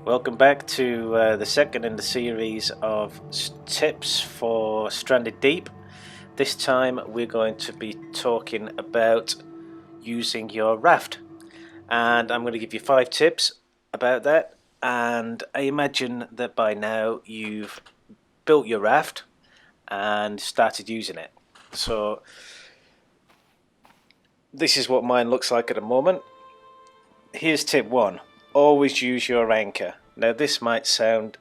Welcome back to the second in the series of tips for stranded deep. This time we're going to be talking about using your raft, and I'm going to give you 5 tips about that. And I imagine that by now you've built your raft and started using it. So this is what mine looks like at the moment. Here's tip 1. Always use your anchor. Now this might sound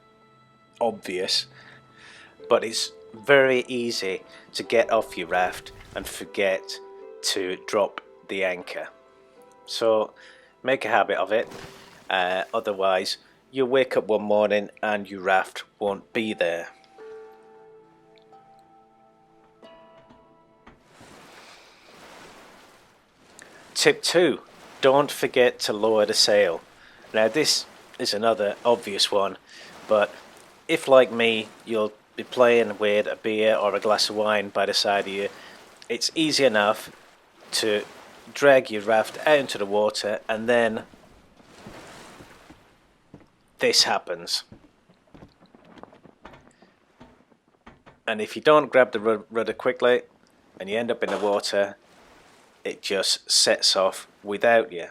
obvious, but it's very easy to get off your raft and forget to drop the anchor. So make a habit of it, otherwise you'll wake up one morning and your raft won't be there. Tip 2. Don't forget to lower the sail. Now this is another obvious one, but if like me you'll be playing with a beer or a glass of wine by the side of you, it's easy enough to drag your raft out into the water and then this happens. And if you don't grab the rudder quickly and you end up in the water, it just sets off without you.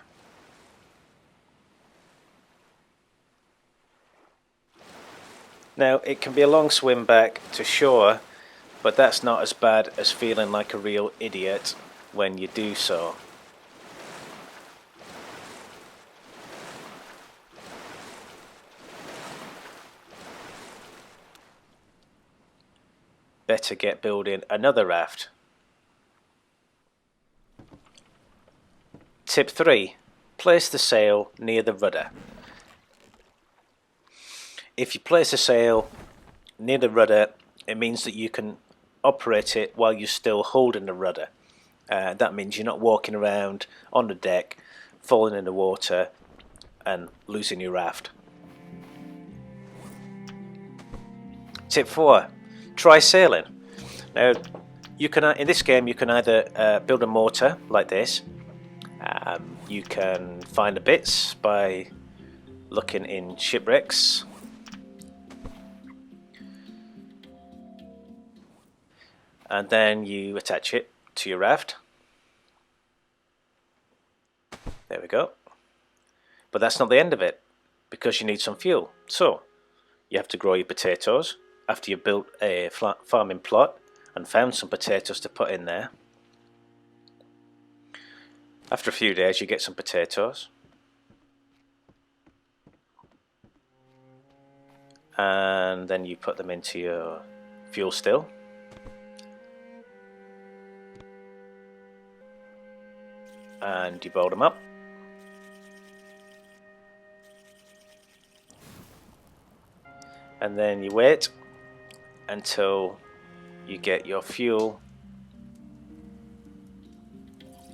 Now it can be a long swim back to shore, but that's not as bad as feeling like a real idiot when you do so. Better get building another raft. Tip 3. Place the sail near the rudder. If you place a sail near the rudder, it means that you can operate it while you're still holding the rudder. That means you're not walking around on the deck, falling in the water and losing your raft. Tip 4. Try sailing. Now, you can in this game you can either build a motor like this. You can find the bits by looking in shipwrecks. And then you attach it to your raft. There we go. But that's not the end of it, because you need some fuel. So you have to grow your potatoes after you've built a farming plot and found some potatoes to put in there. After a few days you get some potatoes, and then you put them into your fuel still. And you boil them up. And then you wait until you get your fuel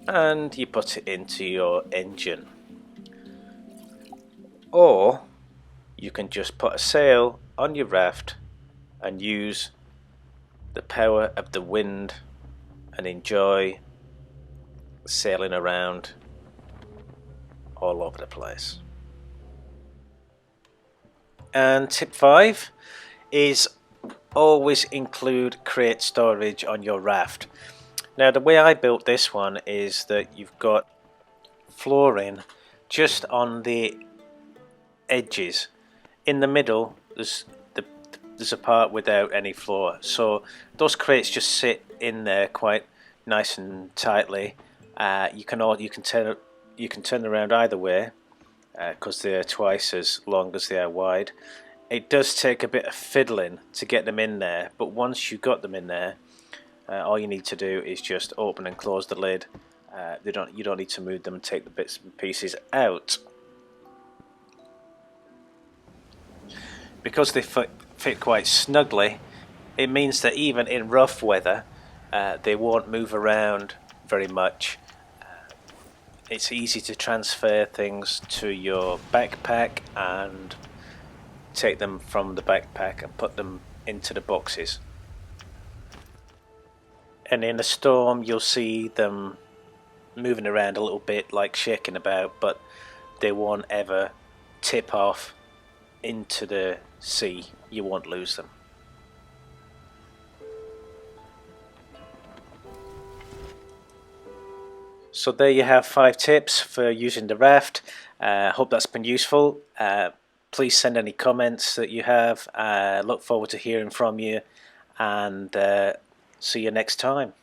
and you put it into your engine. Or you can just put a sail on your raft and use the power of the wind and enjoy sailing around all over the place. And tip 5 is always include crate storage on your raft. Now the way I built this one is that you've got flooring just on the edges. In the middle there's a part without any floor, so those crates just sit in there quite nice and tightly. You can turn around either way because they're twice as long as they are wide. It does take a bit of fiddling to get them in there, but once you've got them in there, all you need to do is just open and close the lid. You don't need to move them and take the bits and pieces out. Because they fit quite snugly, it means that even in rough weather they won't move around very much. It's easy to transfer things to your backpack and take them from the backpack and put them into the boxes. And in a storm you'll see them moving around a little bit, like shaking about, but they won't ever tip off into the sea, you won't lose them. So there you have 5 tips for using the raft. Hope that's been useful. Please send any comments that you have. Look forward to hearing from you, and see you next time.